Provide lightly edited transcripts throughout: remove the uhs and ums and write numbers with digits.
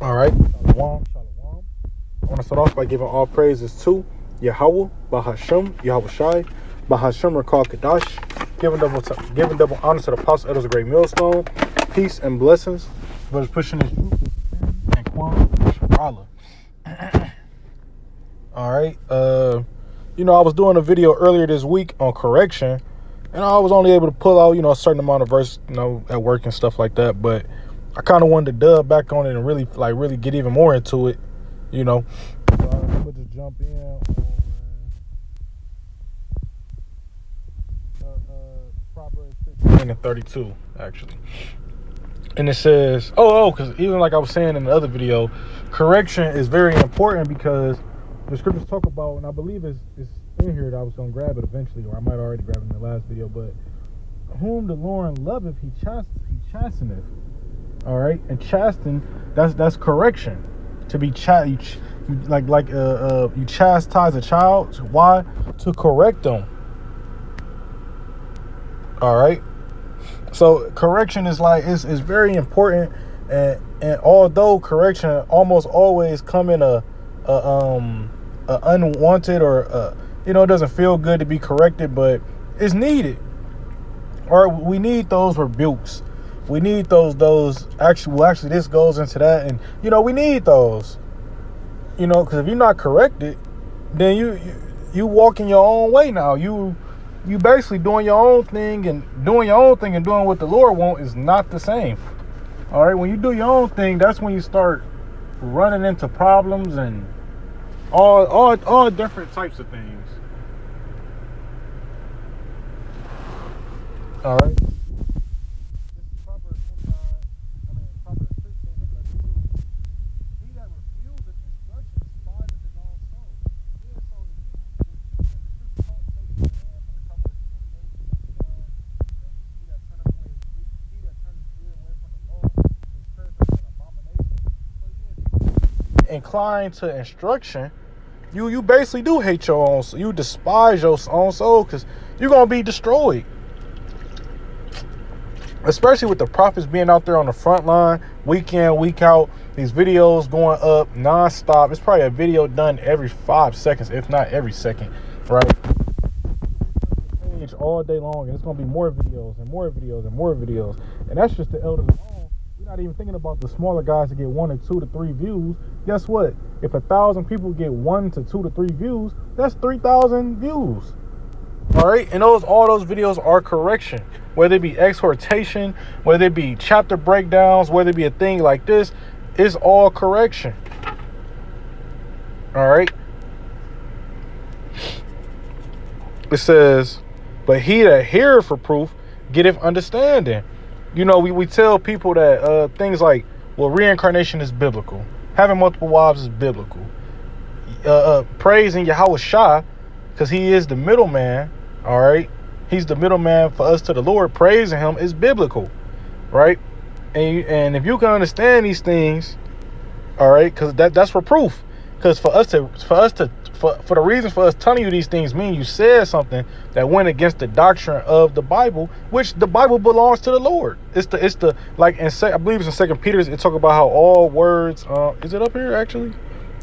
All right. Shalom, shalom. I want to start off by giving all praises to Yahweh, Bahashem, Yahweh Shai, Bahashem Rakal Kadash, giving double honor to the apostle elders of Great Millstone, peace and blessings. Brothers pushing this truth and Quan Sharala. All right. I was doing a video earlier this week on correction, and I was only able to pull out, a certain amount of verse, at work and stuff like that. But I kind of wanted to dub back on it and really get even more into it, So I'm going to just jump in on Proverbs 15 and 32, actually. And it says, because even like I was saying in the other video, correction is very important because the scriptures talk about, and I believe it's in here that I was going to grab it eventually, or I might already grab it in the last video, but whom the Lord loveth, he chasteneth. All right, and chasten, that's correction. To be you chastise a child. Why? To correct them. All right. So correction is is very important, and although correction almost always come in a unwanted or it doesn't feel good to be corrected, but it's needed. Or we need those rebukes. We need those actually this goes into that, and we need those. Because if you're not corrected, then you walking your own way now. You basically doing your own thing, and doing what the Lord wants is not the same. All right, when you do your own thing, that's when you start running into problems and all different types of things. All right. Inclined to instruction, you basically do hate your own, you despise your own soul, because you're gonna be destroyed. Especially with the prophets being out there on the front line, week in, week out, these videos going up non-stop. It's probably a video done every 5 seconds, if not every second, right? All day long, and it's gonna be more videos and more videos and more videos, and that's just the elders alone. We're not even thinking about the smaller guys that get 1 or 2 to 3 views. Guess what? If 1,000 people get 1 to 2 to 3 views, that's 3,000 views. All right, and all those videos are correction, whether it be exhortation, whether it be chapter breakdowns, whether it be a thing like this, it's all correction. All right. It says, but he that heareth reproof getteth understanding. We tell people that things like, well, reincarnation is biblical. Having multiple wives is biblical. Praising Yahweh Shai, because he is the middleman, all right? He's the middleman for us to the Lord. Praising him is biblical, right? And if you can understand these things, all right, because that's reproof. Because for the reason for us telling you these things mean you said something that went against the doctrine of the Bible, which the Bible belongs to the Lord. It's the like I believe it's in 2 Peter. It talk about how all words. Is it up here actually?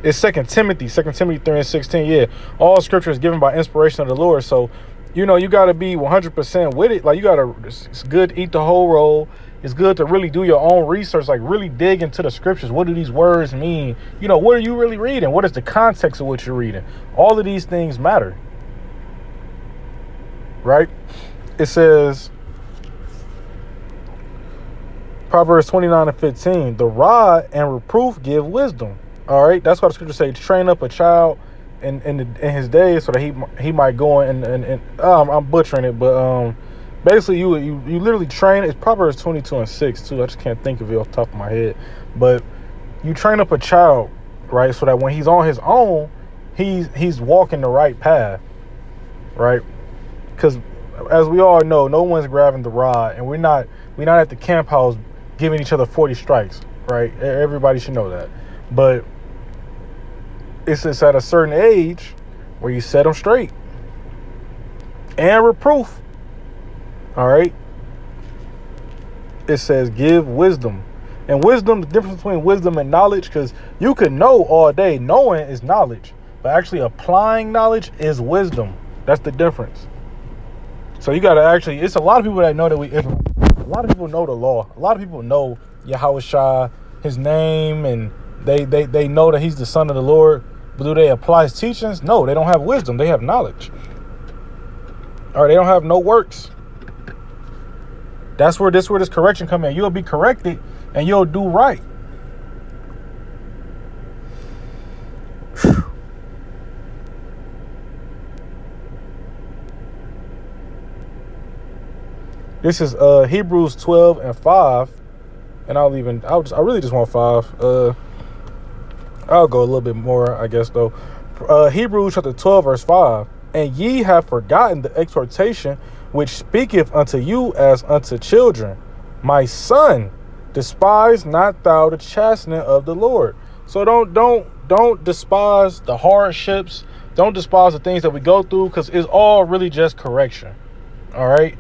It's 2 Timothy 3 and 16. Yeah, all scripture is given by inspiration of the Lord. So, you got to be 100% with it. Like it's good to eat the whole roll. It's good to really do your own research, like really dig into the scriptures. What do these words mean? What are you really reading? What is the context of what you're reading? All of these things matter, right? It says, Proverbs 29 and 15, the rod and reproof give wisdom. All right, that's why the scripture say, train up a child in his days so that he might go and I'm butchering it, but basically, you literally train. It's Proverbs 22 and 6 too. I just can't think of it off the top of my head. But you train up a child, right, so that when he's on his own, he's walking the right path, right? Because as we all know, no one's grabbing the rod, and we're not at the camp house giving each other 40 strikes, right? Everybody should know that. But it's at a certain age where you set them straight and reproof. All right. It says, give wisdom. And wisdom, the difference between wisdom and knowledge, because you can know all day. Knowing is knowledge. But actually applying knowledge is wisdom. That's the difference. So you got to actually, it's a lot of people that know that a lot of people know the law. A lot of people know Yahweh Shah, his name, and they know that he's the son of the Lord. But do they apply his teachings? No, they don't have wisdom. They have knowledge. Or they don't have no works. That's where this correction come in. You'll be corrected and you'll do right. This is Hebrews 12:5, and I really just want 5. I'll go a little bit more, I guess, though. Hebrews chapter 12, verse 5. And ye have forgotten the exhortation which speaketh unto you as unto children. My son, despise not thou the chastening of the Lord. So don't despise the hardships. Don't despise the things that we go through, because it's all really just correction. All right?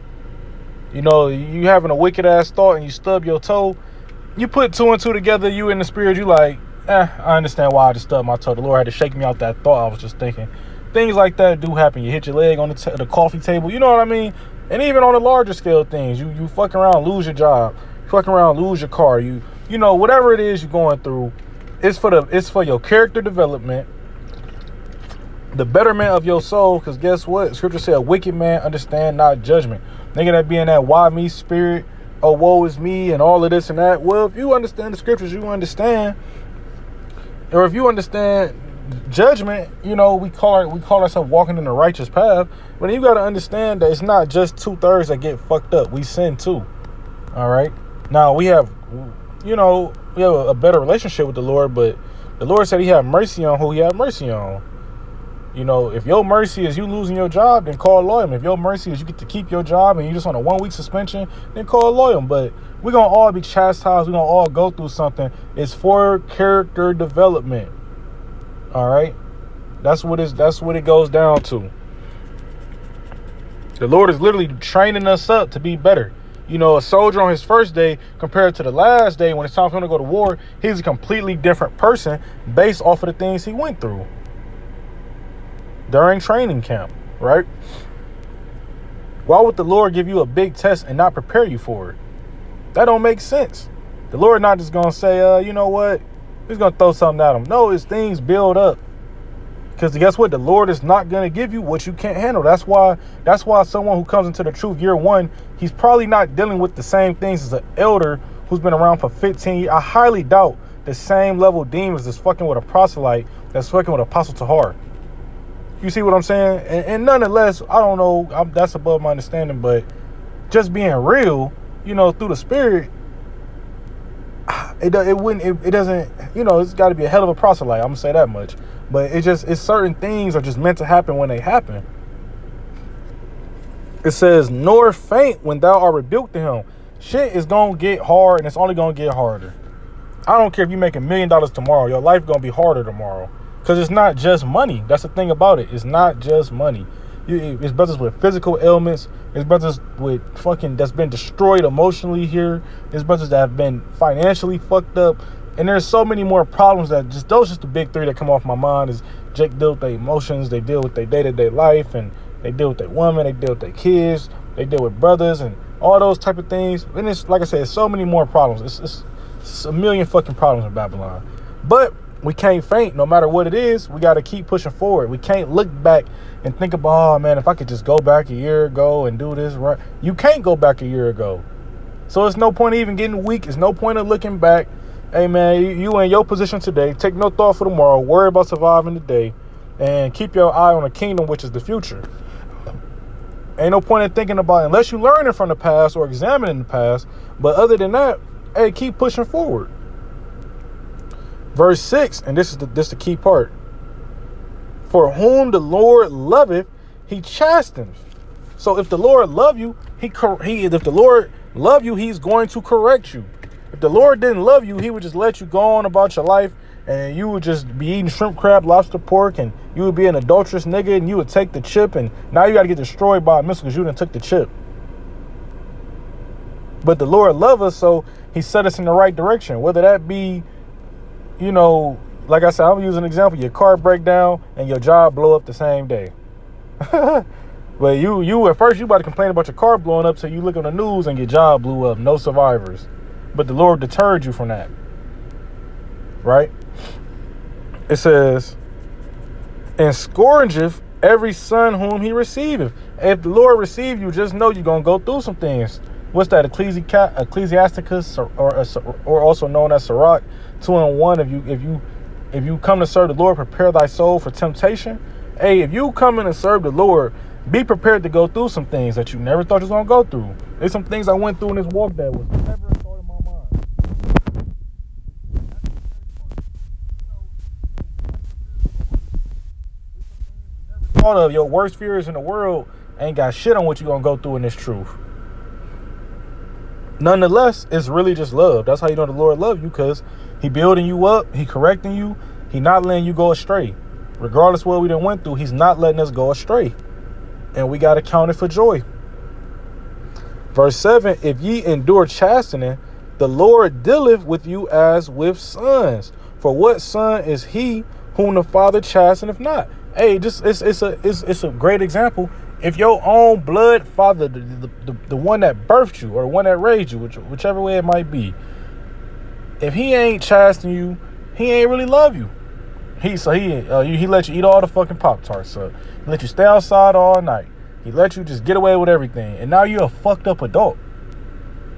You know, you having a wicked ass thought and you stub your toe. You put 2 and 2 together, you in the spirit, you like, I understand why I just stubbed my toe. The Lord had to shake me out that thought I was just thinking. Things like that do happen. You hit your leg on the coffee table. You know what I mean? And even on the larger scale things, you fucking around, lose your job. You fucking around, lose your car. You know, whatever it is you're going through, it's for your character development, the betterment of your soul. Because guess what? Scripture said, a wicked man understand not judgment. Nigga that be in that why me spirit, oh woe is me, and all of this and that. Well, if you understand the scriptures, you understand. Or if you understand judgment, you know, we call ourselves walking in the righteous path. But you got to understand that it's not just 2/3 that get fucked up. We sin too. All right. Now we have a better relationship with the Lord, but the Lord said he had mercy on who he had mercy on. You know, if your mercy is you losing your job, then call a lawyer. If your mercy is you get to keep your job and you just on a 1-week suspension, then call a lawyer. But we're going to all be chastised. We're going to all go through something. It's for character development. All right. That's what it goes down to. The Lord is literally training us up to be better. You know, a soldier on his first day compared to the last day when it's time for him to go to war, he's a completely different person based off of the things he went through during training camp, right? Why would the Lord give you a big test and not prepare you for it? That don't make sense. The Lord not just gonna say, you know what? He's gonna throw something at him. No, it's things build up. Because guess what? The Lord is not gonna give you what you can't handle. That's why someone who comes into the truth year 1, he's probably not dealing with the same things as an elder who's been around for 15 years. I highly doubt the same level demons that's fucking with a proselyte that's fucking with Apostle Tahar. You see what I'm saying? And nonetheless, I don't know. That's above my understanding. But just being real, you know, through the spirit, it doesn't. You know, it's got to be a hell of a proselyte. I'm gonna say that much. But it's certain things are just meant to happen when they happen. It says, "Nor faint when thou art rebuked to him." Shit is gonna get hard, and it's only gonna get harder. I don't care if you make $1 million tomorrow. Your life gonna be harder tomorrow. Because it's not just money. That's the thing about it. It's not just money. It's brothers with physical ailments. It's brothers with that's been destroyed emotionally here. It's brothers that have been financially fucked up. And there's so many more problems that those just the big 3 that come off my mind is Jake deal with their emotions. They deal with their day-to-day life. And they deal with their woman. They deal with their kids. They deal with brothers and all those type of things. And it's, like I said, it's so many more problems. It's a million fucking problems in Babylon. But we can't faint no matter what it is. We got to keep pushing forward. We can't look back and think about, oh man, if I could just go back a year ago and do this right. You can't go back a year ago. So it's no point even getting weak. It's no point of looking back. Hey man, you in your position today. Take no thought for tomorrow. Worry about surviving today. And keep your eye on the kingdom, which is the future. Ain't no point in thinking about it unless you learning from the past or examining the past. But other than that, hey, keep pushing forward. Verse 6, and this is the key part. For whom the Lord loveth, he chastens. So if the Lord love you, if the Lord love you, he's going to correct you. If the Lord didn't love you, he would just let you go on about your life, and you would just be eating shrimp, crab, lobster, pork, and you would be an adulterous nigga, and you would take the chip, and now you got to get destroyed by a missile because you done took the chip. But the Lord loves us, so he set us in the right direction. Whether that be, like I said, I'm using an example. Your car break down and your job blow up the same day. But you at first you about to complain about your car blowing up, so you look on the news and your job blew up, no survivors. But the Lord deterred you from that. Right? It says, and scourgeth every son whom he receiveth. If the Lord receive you, just know you're gonna go through some things. What's that? Ecclesiasticus, or also known as Sirach 2:1. If you come to serve the Lord, prepare thy soul for temptation. Hey, if you come in and serve the Lord, be prepared to go through some things that you never thought you was gonna go through. There's some things I went through in this walk that was never a thought in my mind. Thought of your worst fears in the world ain't got shit on what you gonna go through in this truth. Nonetheless, it's really just love. That's how you know the Lord loves you, because he building you up, he correcting you, he not letting you go astray. Regardless of what we done went through, he's not letting us go astray. And we got to count it for joy. Verse 7, if ye endure chastening, the Lord dealeth with you as with sons. For what son is he whom the Father chasteneth not? Hey, it's a great example. If your own blood father, the one that birthed you or the one that raised you, whichever way it might be, if he ain't chastening you, he ain't really love you. He let you eat all the fucking Pop-Tarts. So he let you stay outside all night. He let you just get away with everything. And now you're a fucked up adult.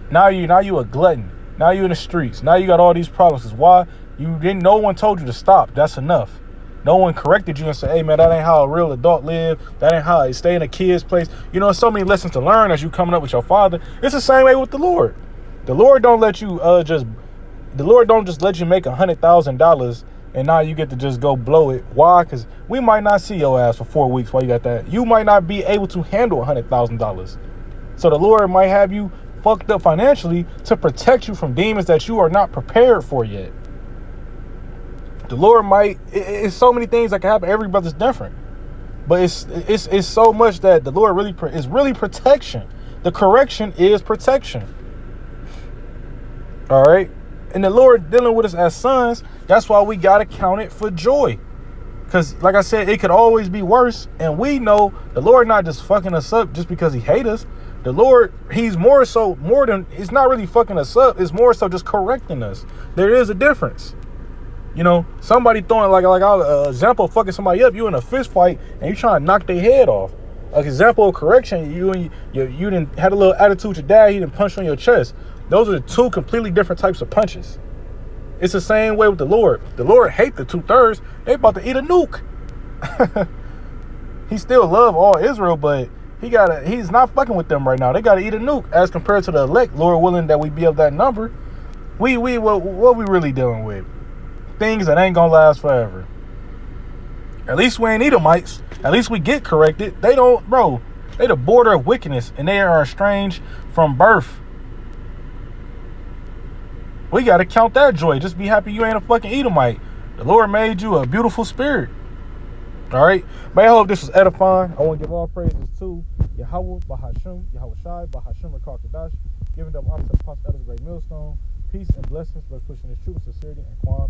Now you a glutton. Now you in the streets. Now you got all these problems. Cause why? No one told you to stop. That's enough. No one corrected you and said, hey man, that ain't how a real adult live. That ain't how it stay in a kid's place. So many lessons to learn as you coming up with your father. It's the same way with the Lord. The Lord don't let you the Lord don't just let you make $100,000 and now you get to just go blow it. Why? Because we might not see your ass for 4 weeks while you got that. You might not be able to handle $100,000. So the Lord might have you fucked up financially to protect you from demons that you are not prepared for yet. The Lord it's so many things that can happen. Every brother's different. But it's so much that the Lord is really protection. The correction is protection. All right? And the Lord dealing with us as sons, that's why we got to count it for joy. Because, like I said, it could always be worse. And we know the Lord not just fucking us up just because he hates us. The Lord, he's more than, it's not really fucking us up. It's more so just correcting us. There is a difference. Somebody throwing, like an example of fucking somebody up, you in a fist fight and you trying to knock their head off. An example of correction, you didn't had a little attitude with your dad, he didn't punch you on your chest. Those are the two completely different types of punches. It's the same way with the Lord. The Lord hate the 2/3. They about to eat a nuke. He still love all Israel, but he's not fucking with them right now. They gotta eat a nuke as compared to the elect. Lord willing that we be of that number. What we really dealing with? Things that ain't gonna last forever. At least we ain't Edomites. At least we get corrected. They don't, bro. They the border of wickedness, and they are estranged from birth. We got to count that joy. Just be happy you ain't a fucking Edomite. The Lord made you a beautiful spirit. All right? But I hope this was edifying. I want to give all praises to Yahweh, Bahashim, Yahweh Shai, Bahashim, Rakar Kadash, giving them honor to the Apostle Elder's Great Millstone. Peace and blessings. Let's push in this truth, sincerity, and Kwam.